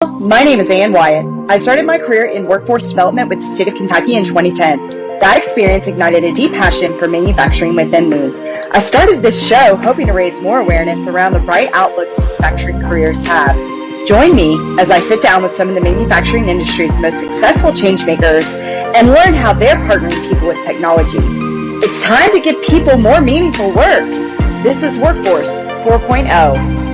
My name is Ann Wyatt. I started my career in workforce development with the state of Kentucky in 2010. That experience ignited a deep passion for manufacturing within me. I started this show hoping to raise more awareness around the bright outlooks manufacturing careers have. Join me as I sit down with some of the manufacturing industry's most successful changemakers and learn how they're partnering people with technology. It's time to give people more meaningful work. This is Workforce 4.0.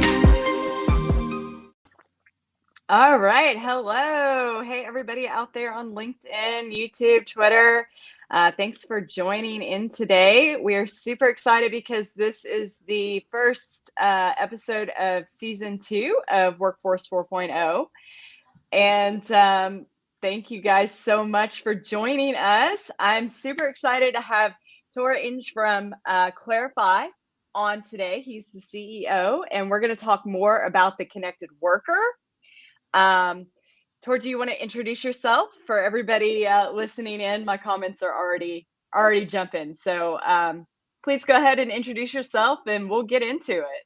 All right. Hello. Hey, everybody out there on LinkedIn, YouTube, Twitter. Thanks for joining in today. We are super excited because this is the first episode of season 2 of Workforce 4.0. And thank you guys so much for joining us. I'm super excited to have Tor Inge from Clarify on today. He's the CEO, and we're going to talk more about the connected worker. Tor, do you want to introduce yourself for everybody listening in? My comments are already jumping. So please go ahead and introduce yourself and we'll get into it.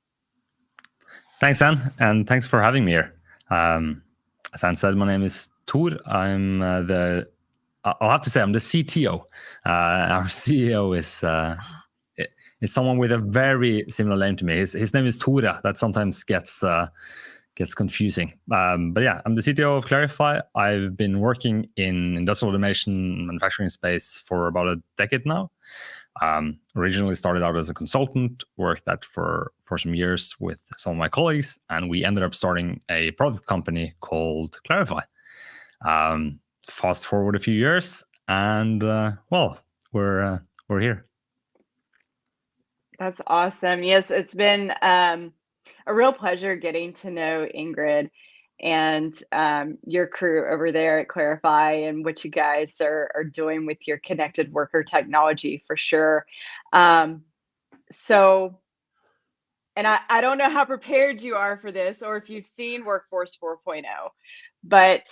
Thanks, Anne, and thanks for having me here. As Anne said, my name is Tor. I'm I'll have to say I'm the CTO. Our CEO is someone with a very similar name to me. His name is Tore. That sometimes gets confusing. But yeah, I'm the CTO of Clarify. I've been working in industrial automation manufacturing space for about a decade now. Originally started out as a consultant, worked that for some years with some of my colleagues, and we ended up starting a product company called Clarify. Fast forward a few years, and we're here. That's awesome. Yes, it's been a real pleasure getting to know Ingrid and your crew over there at Clarify and what you guys are doing with your connected worker technology for sure. So, and I don't know how prepared you are for this or if you've seen Workforce 4.0, but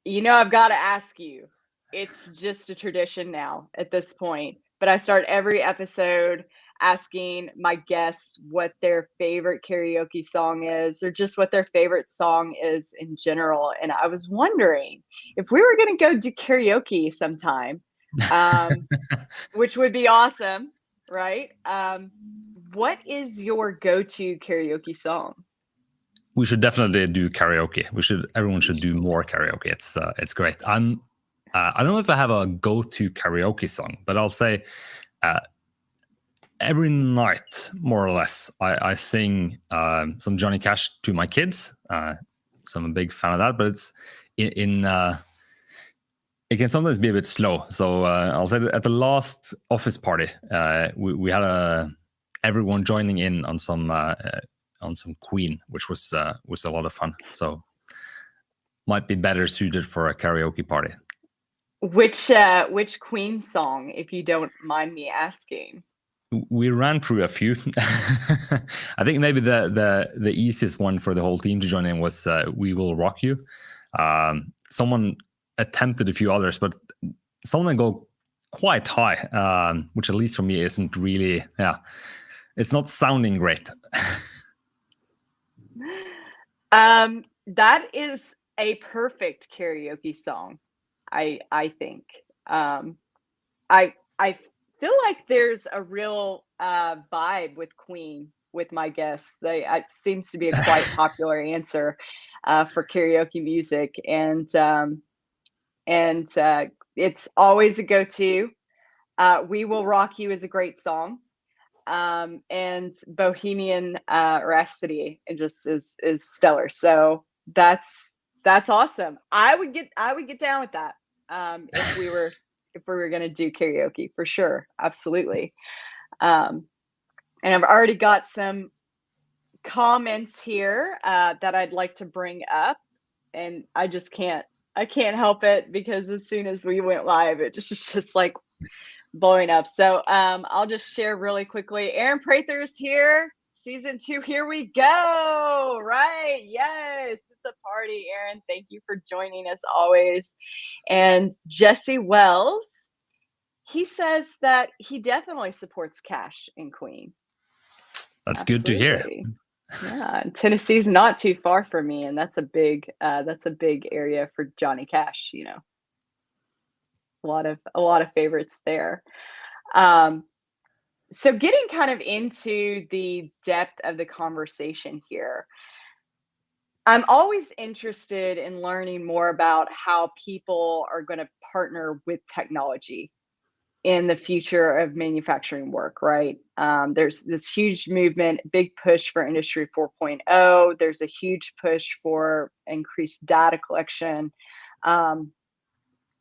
I've got to ask you, it's just a tradition now at this point, but I start every episode asking my guests what their favorite karaoke song is or just what their favorite song is in general. And I was wondering if we were going to go do karaoke sometime, which would be awesome, right? What is your go-to karaoke song? We should definitely do karaoke. Everyone should do more karaoke. It's great. I don't know if I have a go-to karaoke song, but I'll say every night, more or less, I sing some Johnny Cash to my kids. So I'm a big fan of that, but it's it can sometimes be a bit slow. So I'll say that at the last office party, we had everyone joining in on some Queen, which was a lot of fun. So might be better suited for a karaoke party. Which Queen song, if you don't mind me asking? We ran through a few. I think maybe the easiest one for the whole team to join in was "We Will Rock You." Someone attempted a few others, but some of them go quite high, which at least for me isn't really. Yeah, it's not sounding great. That is a perfect karaoke song, I think. I feel like there's a real vibe with Queen with my guests. It seems to be a quite popular answer for karaoke music, and it's always a go-to. "We Will Rock You" is a great song, and "Bohemian Rhapsody" it just is stellar. So that's awesome. I would get down with that if we were going to do karaoke for sure. Absolutely. And I've already got some comments here that I'd like to bring up, and I can't help it because as soon as we went live, it just like blowing up. So I'll just share really quickly. Aaron Prather's here. Season 2, here we go. Right. Yes. It's a party, Aaron. Thank you for joining us always. And Jesse Wells, he says that he definitely supports Cash and Queen. That's Absolutely. Good to hear. Yeah, and Tennessee's not too far from me, and that's a big area for Johnny Cash. A lot of favorites there. Um, so getting kind of into the depth of the conversation here, I'm always interested in learning more about how people are going to partner with technology in the future of manufacturing work, right? There's this huge movement, big push for Industry 4.0. There's a huge push for increased data collection. Um,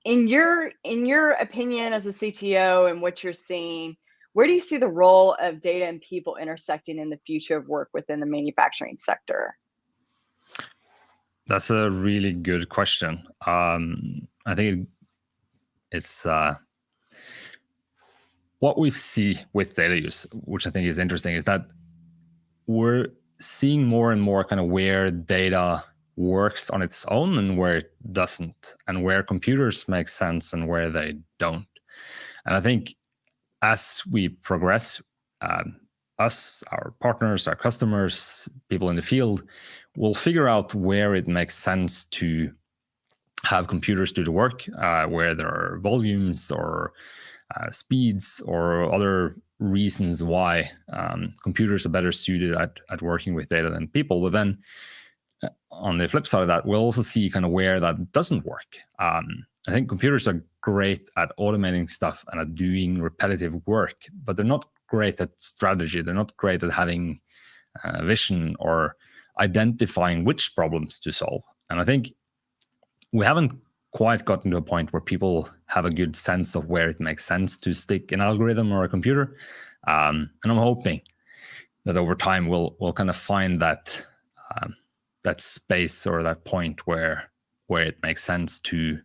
in your opinion as a CTO and what you're seeing, where do you see the role of data and people intersecting in the future of work within the manufacturing sector? That's a really good question. I think it's what we see with data use, which I think is interesting, is that we're seeing more and more kind of where data works on its own and where it doesn't, and where computers make sense and where they don't. And I think as we progress, us, our partners, our customers, people in the field will figure out where it makes sense to have computers do the work, where there are volumes or speeds or other reasons why computers are better suited at working with data than people. But then on the flip side of that, we'll also see kind of where that doesn't work. I think computers are great at automating stuff and at doing repetitive work, but they're not great at strategy. They're not great at having vision or identifying which problems to solve. And I think we haven't quite gotten to a point where people have a good sense of where it makes sense to stick an algorithm or a computer. And I'm hoping that over time we'll kind of find that that space or that point where it makes sense to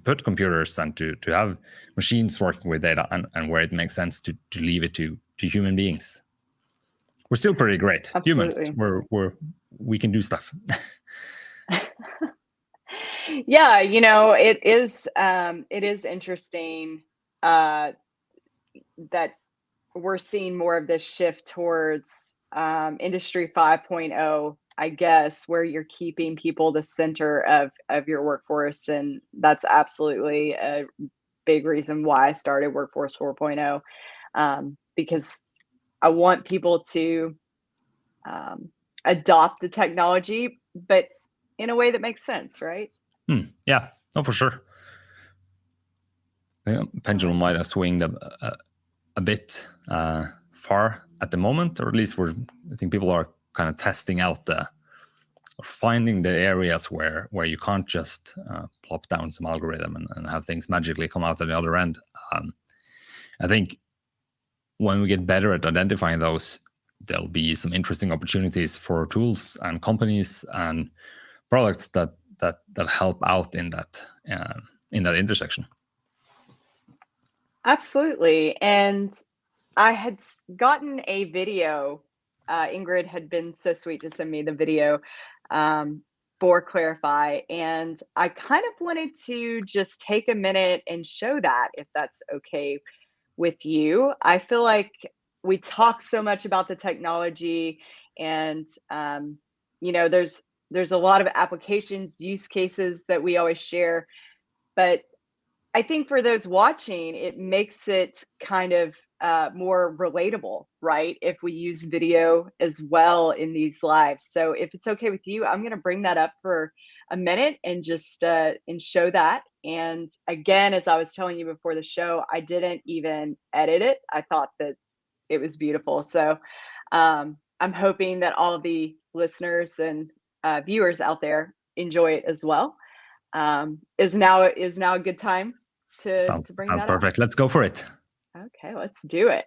put computers and to have machines working with data, and where it makes sense to leave it to human beings. We're still pretty great. Absolutely. Humans. We can do stuff. Yeah, it is interesting that we're seeing more of this shift towards Industry 5.0, I guess, where you're keeping people the center of your workforce. And that's absolutely a big reason why I started Workforce 4.0, because I want people to adopt the technology, but in a way that makes sense, right? Yeah, no, for sure. The pendulum might have swinged a bit far at the moment, or at least I think people are kind of testing out finding the areas where you can't just plop down some algorithm and have things magically come out at the other end. I think when we get better at identifying those, there'll be some interesting opportunities for tools and companies and products that help out in that intersection. Absolutely. And I had gotten a video. Ingrid had been so sweet to send me the video for Clarify. And I kind of wanted to just take a minute and show that, if that's okay with you. I feel like we talk so much about the technology, and there's a lot of applications, use cases that we always share, but I think for those watching, it makes it kind of more relatable, right? If we use video as well in these lives. So if it's okay with you, I'm going to bring that up for a minute and just and show that. And again, as I was telling you before the show, I didn't even edit it. I thought that it was beautiful. So I'm hoping that all of the listeners and viewers out there enjoy it as well. Is now a good time to bring that sounds perfect. up? Let's go for it. Okay, let's do it.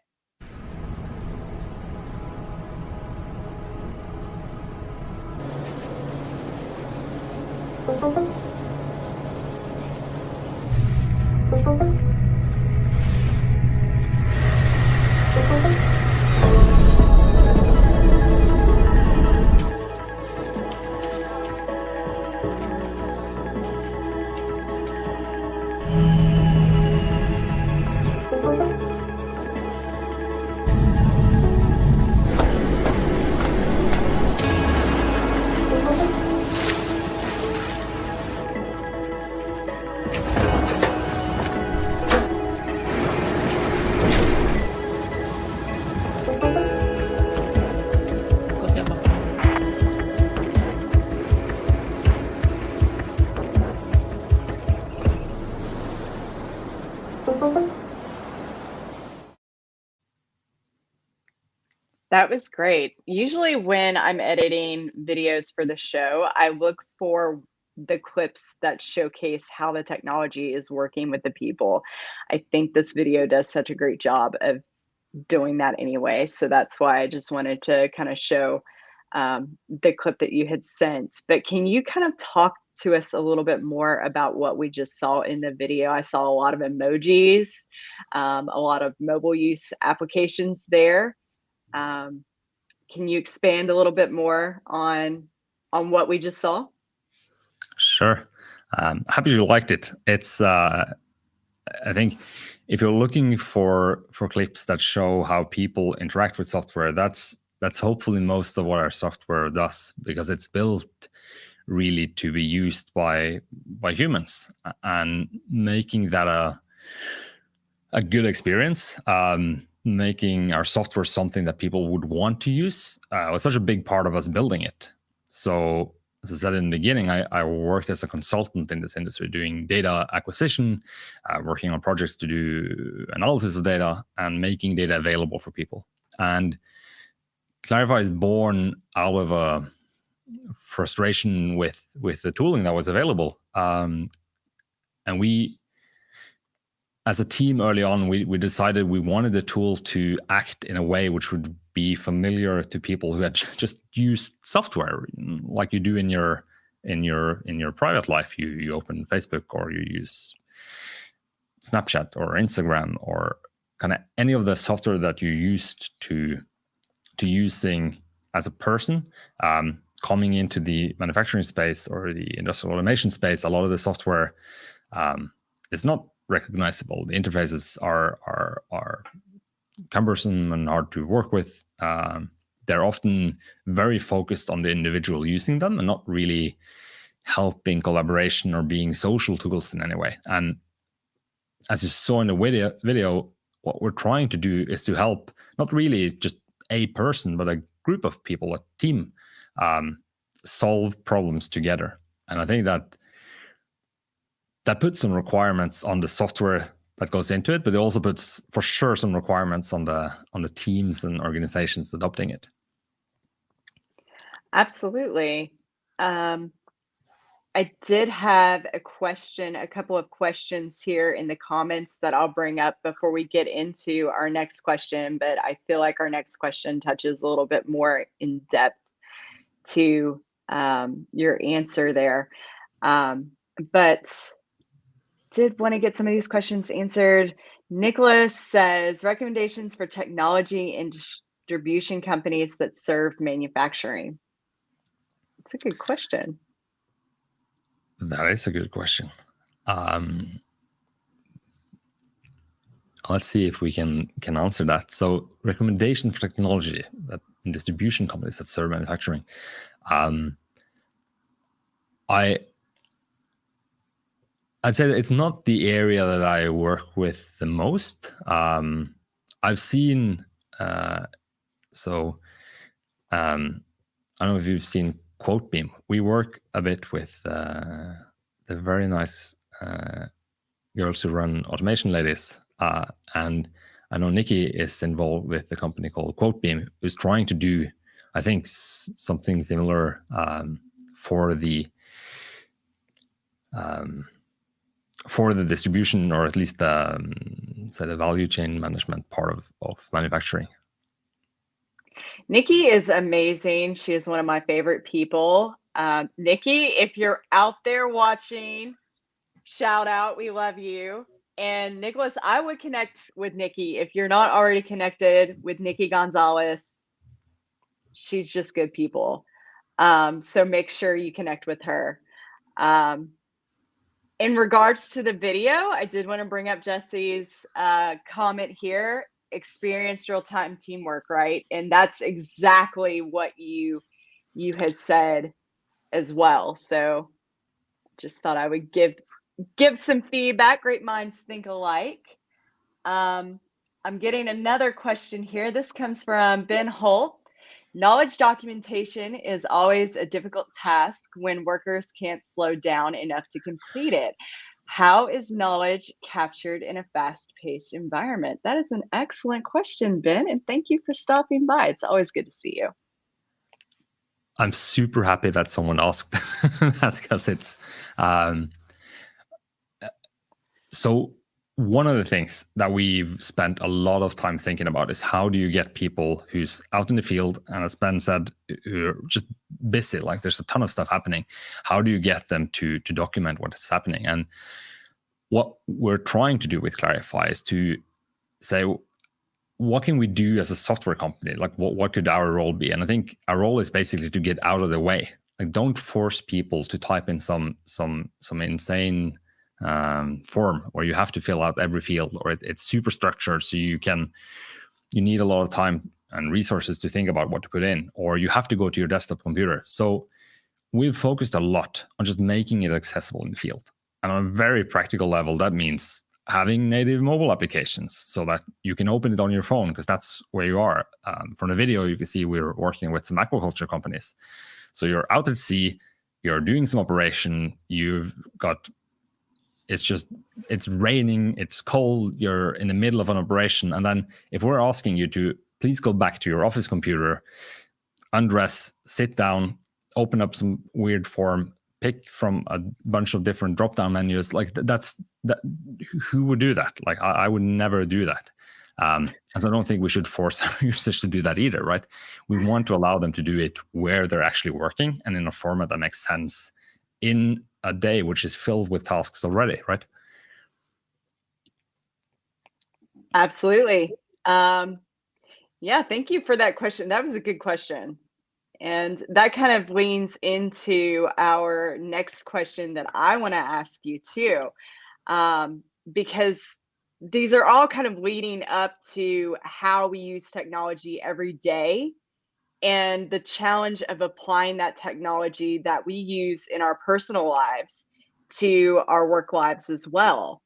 That was great. Usually when I'm editing videos for the show, I look for the clips that showcase how the technology is working with the people. I think this video does such a great job of doing that anyway. So that's why I just wanted to kind of show the clip that you had sent. But can you kind of talk to us a little bit more about what we just saw in the video? I saw a lot of emojis, a lot of mobile use applications there. Can you expand a little bit more on what we just saw? Sure. Happy you liked it. It's I think if you're looking for clips that show how people interact with software, that's hopefully most of what our software does, because it's built really to be used by humans, and making that a good experience. Making our software something that people would want to use was such a big part of us building it. So, as I said in the beginning, I worked as a consultant in this industry, doing data acquisition, working on projects to do analysis of data and making data available for people. And Clarify is born out of a frustration with the tooling that was available. And we, as a team early on, we decided we wanted the tool to act in a way which would be familiar to people who had just used software, like you do in your private life. You open Facebook, or you use Snapchat or Instagram, or kind of any of the software that you used to using as a person. Coming into the manufacturing space or the industrial automation space, a lot of the software is not recognizable. The interfaces are cumbersome and hard to work with. They're often very focused on the individual using them and not really helping collaboration or being social tools in any way. And as you saw in the video, what we're trying to do is to help not really just a person, but a group of people, a team, solve problems together. And I think that puts some requirements on the software that goes into it, but it also puts, for sure, some requirements on the teams and organizations adopting it. Absolutely. I did have a couple of questions here in the comments that I'll bring up before we get into our next question, but I feel like our next question touches a little bit more in depth to your answer there. But did want to get some of these questions answered. Nicholas says, recommendations for technology and distribution companies that serve manufacturing. It's a good question. That is a good question. Let's see if we can answer that. So, recommendation for technology that in distribution companies that serve manufacturing. I'd say that it's not the area that I work with the most. I've seen I don't know if you've seen QuoteBeam. We work a bit with the very nice girls who run Automation Ladies. And I know Nikki is involved with a company called QuoteBeam, who's trying to do, I think, something similar for the distribution, or at least the value chain management part of manufacturing. Nikki is amazing. She is one of my favorite people. Nikki, if you're out there watching, shout out. We love you. And Nicholas, I would connect with Nikki. If you're not already connected with Nikki Gonzalez, she's just good people. So make sure you connect with her. In regards to the video, I did want to bring up Jesse's comment here. Experienced real-time teamwork, right? And that's exactly what you had said as well. So just thought I would give give some feedback. Great minds think alike. I'm getting another question here. This comes from Ben Holt. Knowledge documentation is always a difficult task when workers can't slow down enough to complete it. How is knowledge captured in a fast-paced environment? That is an excellent question, Ben, and thank you for stopping by. It's always good to see you. I'm super happy that someone asked that, because it's so one of the things that we've spent a lot of time thinking about is how do you get people who's out in the field, and as Ben said, who are just busy, like there's a ton of stuff happening. How do you get them to document what is happening? And what we're trying to do with Clarify is to say, what can we do as a software company? Like what could our role be? And I think our role is basically to get out of the way. Like, don't force people to type in some insane form where you have to fill out every field, or it's super structured, so you need a lot of time and resources to think about what to put in, or you have to go to your desktop computer. So we've focused a lot on just making it accessible in the field. And on a very practical level, that means having native mobile applications so that you can open it on your phone, because that's where you are. From the video, you can see we're working with some aquaculture companies. So you're out at sea, you're doing some operation, it's raining, it's cold, you're in the middle of an operation. And then if we're asking you to please go back to your office computer, undress, sit down, open up some weird form, pick from a bunch of different drop-down menus, like who would do that? Like I would never do that. And so I don't think we should force our users to do that either, right? We want to allow them to do it where they're actually working and in a format that makes sense in a day which is filled with tasks already, right? Absolutely. Yeah, thank you for that question. That was a good question. And that kind of leans into our next question that I want to ask you too, because these are all kind of leading up to how we use technology every day and the challenge of applying that technology that we use in our personal lives to our work lives as well.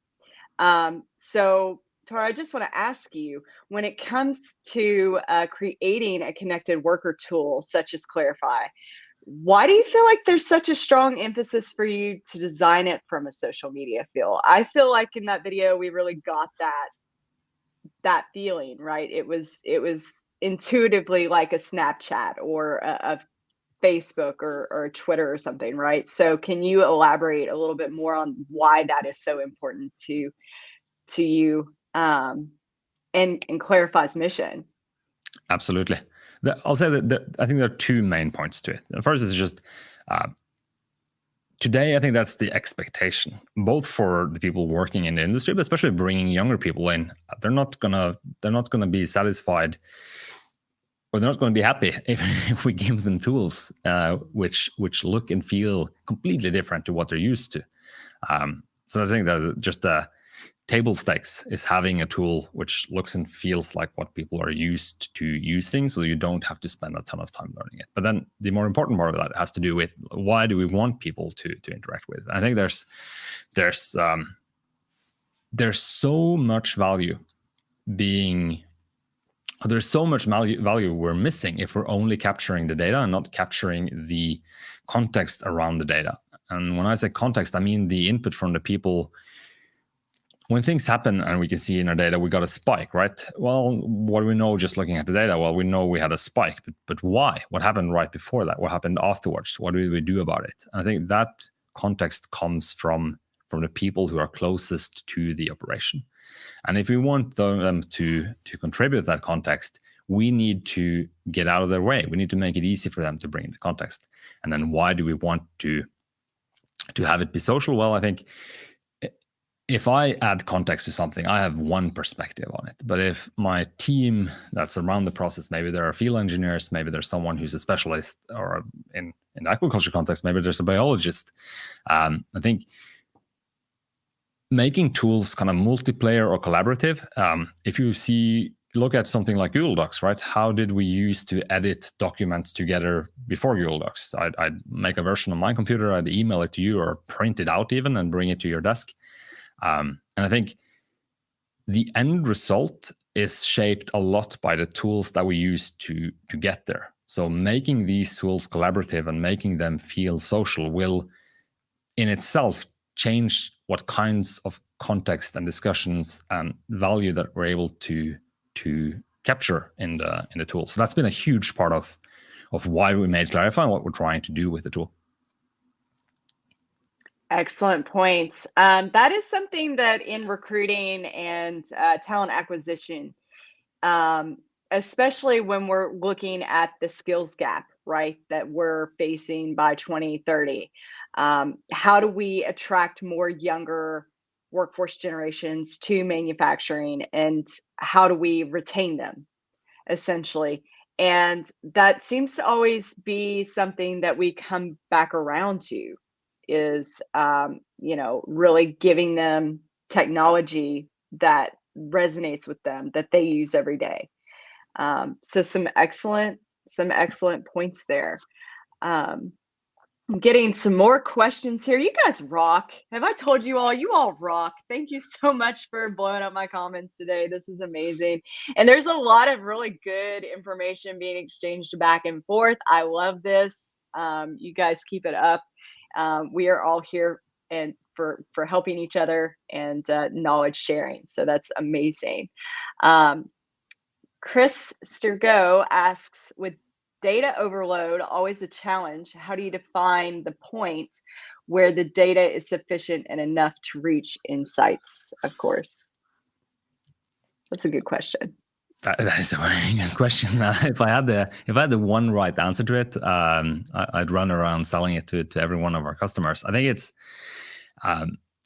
So Tora, I just want to ask you, when it comes to creating a connected worker tool such as Clarify, why do you feel like there's such a strong emphasis for you to design it from a social media feel? I feel like in that video, we really got that feeling, right? It was intuitively like a Snapchat or a Facebook or Twitter or something, right? So can you elaborate a little bit more on why that is so important to you and Clarify's mission? Absolutely. I'll say that I think there are two main points to it. The first is just today, I think that's the expectation, both for the people working in the industry, but especially bringing younger people in. They're not gonna be satisfied, or they're not going to be happy if we give them tools which look and feel completely different to what they're used to. So I think that just table stakes is having a tool which looks and feels like what people are used to using, so you don't have to spend a ton of time learning it. But then the more important part of that has to do with, why do we want people to interact with? I think there's so much value there's so much value we're missing if we're only capturing the data and not capturing the context around the data. And when I say context, I mean the input from the people. When things happen and we can see in our data, we got a spike, right? Well, what do we know just looking at the data? Well, we know we had a spike, but why? What happened right before that? What happened afterwards? What did we do about it? And I think that context comes from the people who are closest to the operation. And if we want them to contribute that context, we need to get out of their way. We need to make it easy for them to bring the context. And then why do we want to have it be social? Well, I think if I add context to something, I have one perspective on it. But if my team that's around the process, maybe there are field engineers, maybe there's someone who's a specialist, or in the aquaculture context, maybe there's a biologist. I think making tools kind of multiplayer or collaborative. If you see look at something like Google Docs, right? How did we use to edit documents together before Google Docs? I'd make a version on my computer, I'd email it to you, or print it out even and bring it to your desk. And I think the end result is shaped a lot by the tools that we use to get there. So making these tools collaborative and making them feel social will in itself change what kinds of context and discussions and value that we're able to capture in the tool. So that's been a huge part of why we made Clarify and what we're trying to do with the tool. Excellent points. That is something that in recruiting and talent acquisition, especially when we're looking at the skills gap, right, that we're facing by 2030. How do we attract more younger workforce generations to manufacturing, and how do we retain them, essentially? And that seems to always be something that we come back around to, is really giving them technology that resonates with them, that they use every day. So some excellent points there. I'm getting some more questions here. You guys rock. Have I told you all? You all rock. Thank you so much for blowing up my comments today. This is amazing. And there's a lot of really good information being exchanged back and forth. I love this. You guys keep it up. We are all here and for helping each other and knowledge sharing. So that's amazing. Chris Sturgo asks, with data overload always a challenge, how do you define the point where the data is sufficient and enough to reach insights, of course? That's a good question. That is a very good question. If I had the one right answer to it, I'd run around selling it to every one of our customers. I think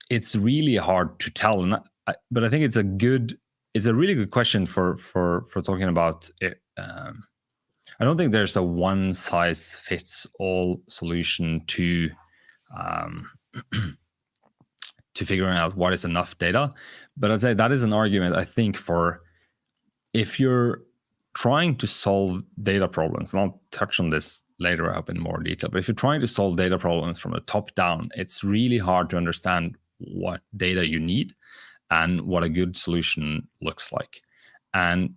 it's really hard to tell, but I think it's a really good question for talking about it. I don't think there's a one size fits all solution to figuring out what is enough data. But I'd say that is an argument, I think, for if you're trying to solve data problems, and I'll touch on this later up in more detail, but if you're trying to solve data problems from the top down, it's really hard to understand what data you need and what a good solution looks like. And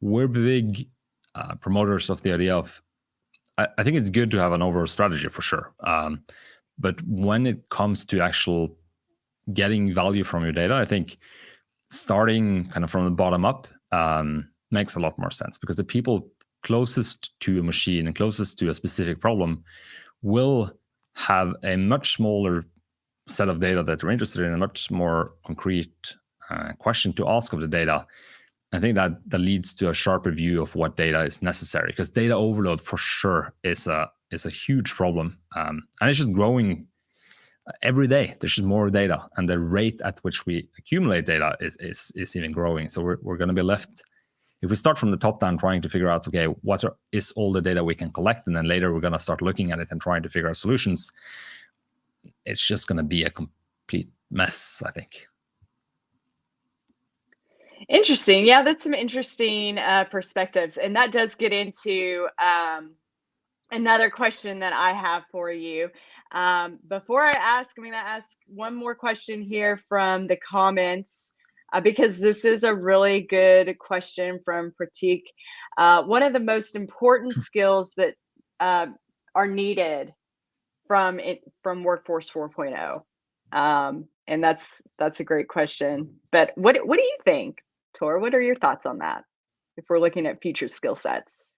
we're big promoters of the idea of, I think it's good to have an overall strategy for sure. But when it comes to actual getting value from your data, I think starting kind of from the bottom up makes a lot more sense, because the people closest to a machine and closest to a specific problem will have a much smaller set of data that they're interested in, a much more concrete question to ask of the data. I think that leads to a sharper view of what data is necessary, because data overload for sure is a huge problem, and it's just growing every day. There's just more data, and the rate at which we accumulate data is even growing. So we're going to be left, if we start from the top down trying to figure out, okay, what is all the data we can collect, and then later we're going to start looking at it and trying to figure out solutions, it's just going to be a complete mess, I think. Interesting. Yeah, that's some interesting perspectives. And that does get into another question that I have for you. Before I ask, I'm going to ask one more question here from the comments, because this is a really good question from Pratik. One of the most important skills that are needed from Workforce 4.0. And that's a great question. But what do you think, Tor? What are your thoughts on that, if we're looking at future skill sets?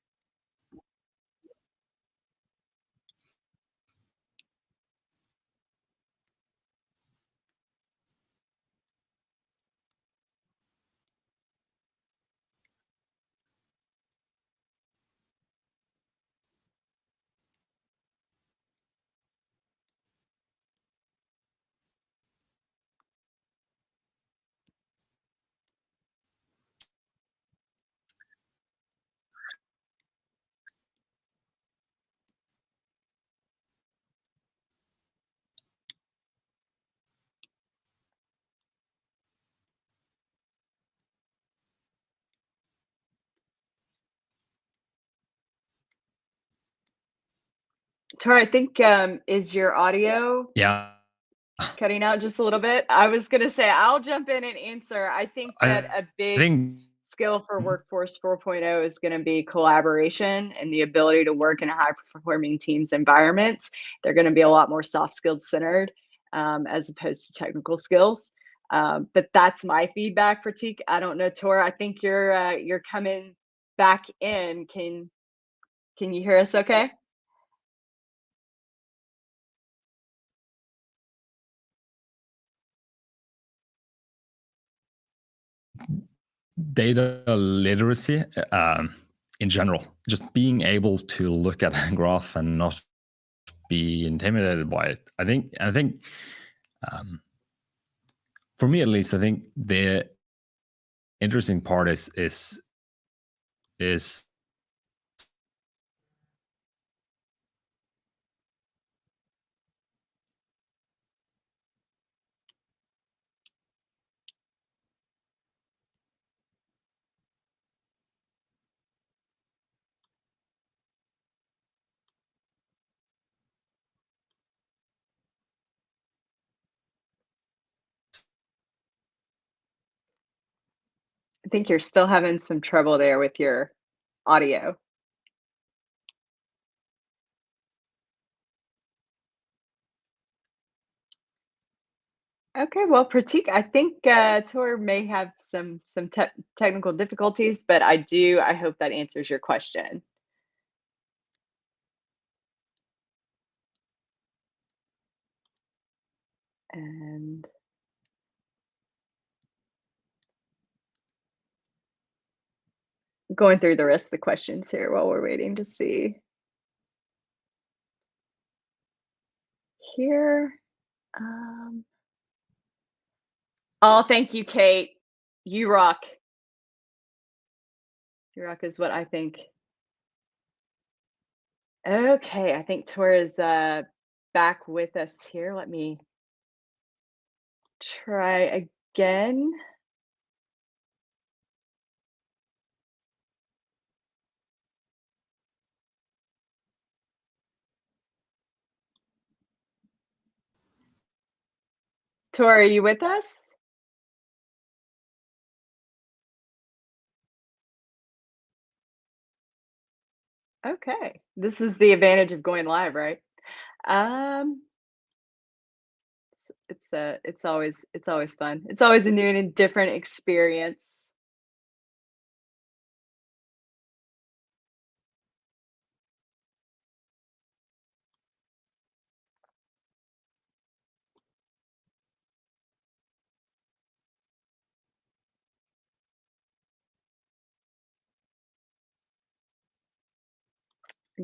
Tor, I think is your audio Yeah, cutting out just a little bit? I was going to say I'll jump in and answer. I think that I a big think skill for Workforce 4.0 is going to be collaboration and the ability to work in a high performing teams environment. They're going to be a lot more soft skilled centered as opposed to technical skills. But that's my feedback, Pratik. I don't know, Tor. I think you're coming back in. Can you hear us? Okay. data literacy in general, just being able to look at a graph and not be intimidated by it. I think for me at least, I think the interesting part is I think you're still having some trouble there with your audio. Okay, well, Pratik, I think Tor may have some technical difficulties, but I hope that answers your question. And going through the rest of the questions here while we're waiting to see here. Oh, thank you, Kate. You rock. You rock is what I think. Okay, I think Tor is back with us here. Let me try again. Tor, are you with us? Okay. This is the advantage of going live, right? Um, it's always fun. It's always a new and different experience.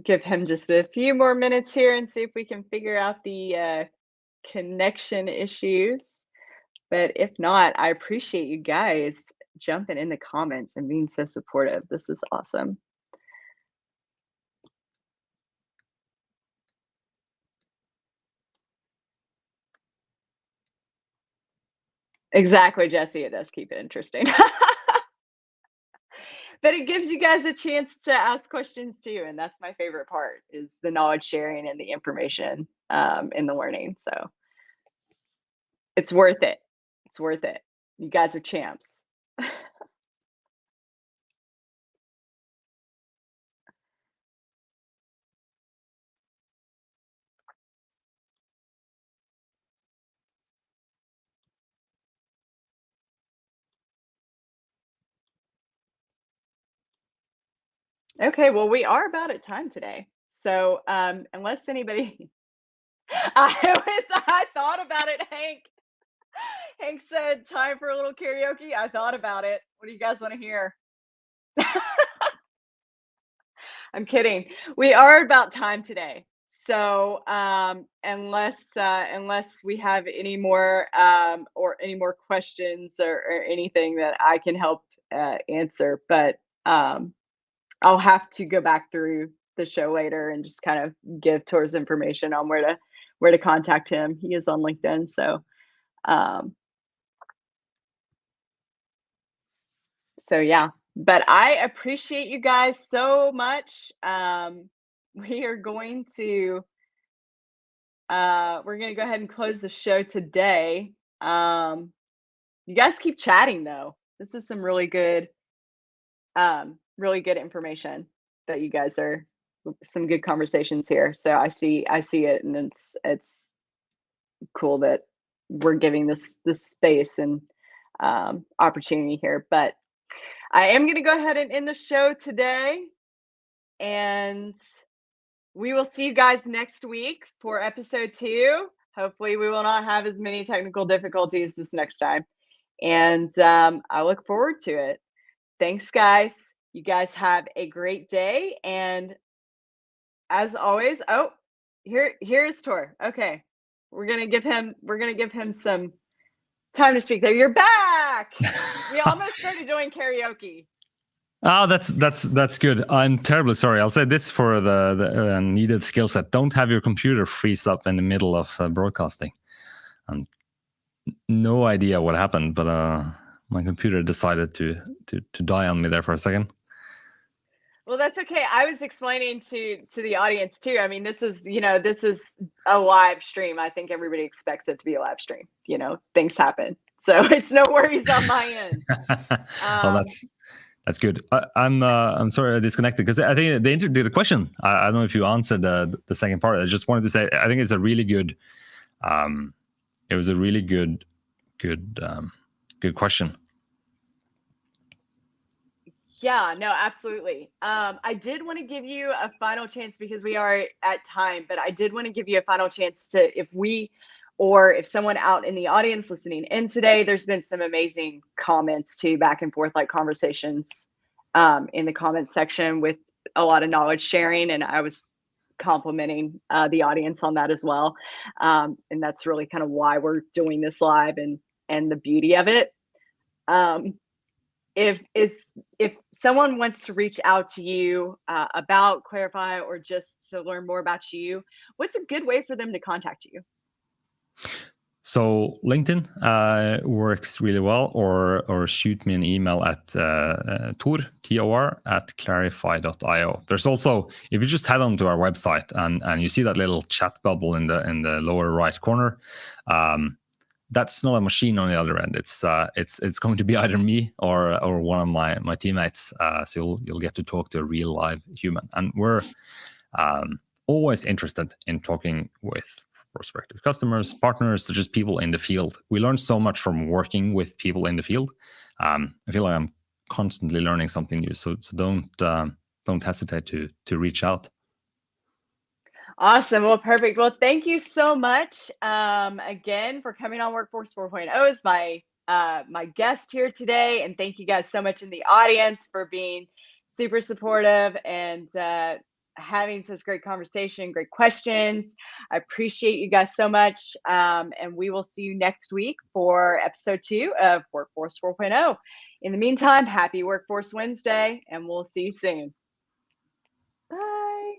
Give him just a few more minutes here and see if we can figure out the connection issues. But if not, I appreciate you guys jumping in the comments and being so supportive. This is awesome. Exactly, Jesse. It does keep it interesting. But it gives you guys a chance to ask questions too, and that's my favorite part is the knowledge sharing and the information in the learning. So it's worth it. It's worth it. You guys are champs. Okay, well, we are about at time today. So unless anybody I thought about it, Hank. Hank said time for a little karaoke. I thought about it. What do you guys want to hear? I'm kidding. We are about time today. So unless we have any more or any more questions or anything that I can help answer, but I'll have to go back through the show later and just kind of give Tor's information on where to contact him. He is on LinkedIn, so um, so yeah. But I appreciate you guys so much. We are going to we're going to go ahead and close the show today. You guys keep chatting though. This is some really good information that you guys are, some good conversations here. So I see it, and it's cool that we're giving this space and opportunity here. But I am going to go ahead and end the show today, and we will see you guys next week for episode 2. Hopefully we will not have as many technical difficulties this next time. And I look forward to it. Thanks, guys. You guys have a great day. And as always, here's Tor. Okay. We're gonna give him some time to speak there. You're back. We almost started doing karaoke. Oh, that's good. I'm terribly sorry. I'll say this for the needed skill set. Don't have your computer freeze up in the middle of broadcasting. No idea what happened, but my computer decided to die on me there for a second. Well, that's okay. I was explaining to the audience too. I mean, this is a live stream. I think everybody expects it to be a live stream. Things happen, so it's no worries on my end. Well, that's good. I'm sorry I disconnected because I think they did a question. I don't know if you answered the second part. I just wanted to say I think it's a really good. It was a really good question. Yeah, no, absolutely. I did want to give you a final chance because we are at time, but I did want to give you a final chance to, if someone out in the audience listening in today, there's been some amazing comments too, back and forth, like conversations in the comments section with a lot of knowledge sharing. And I was complimenting the audience on that as well. And that's really kind of why we're doing this live and the beauty of it. If someone wants to reach out to you about Clarifai or just to learn more about you, what's a good way for them to contact you? So LinkedIn works really well, or shoot me an email at Tor, Tor, @clarifai.io. There's also, if you just head on to our website and you see that little chat bubble in the lower right corner, that's not a machine on the other end. It's going to be either me or one of my teammates. So you'll get to talk to a real live human. And we're always interested in talking with prospective customers, partners, just people in the field. We learn so much from working with people in the field. I feel like I'm constantly learning something new. So don't hesitate to reach out. Awesome. Well, perfect. Well, thank you so much again for coming on Workforce 4.0 as my guest here today. And thank you guys so much in the audience for being super supportive and having such great conversation, great questions. I appreciate you guys so much. And we will see you next week for episode 2 of Workforce 4.0. In the meantime, happy Workforce Wednesday, and we'll see you soon. Bye.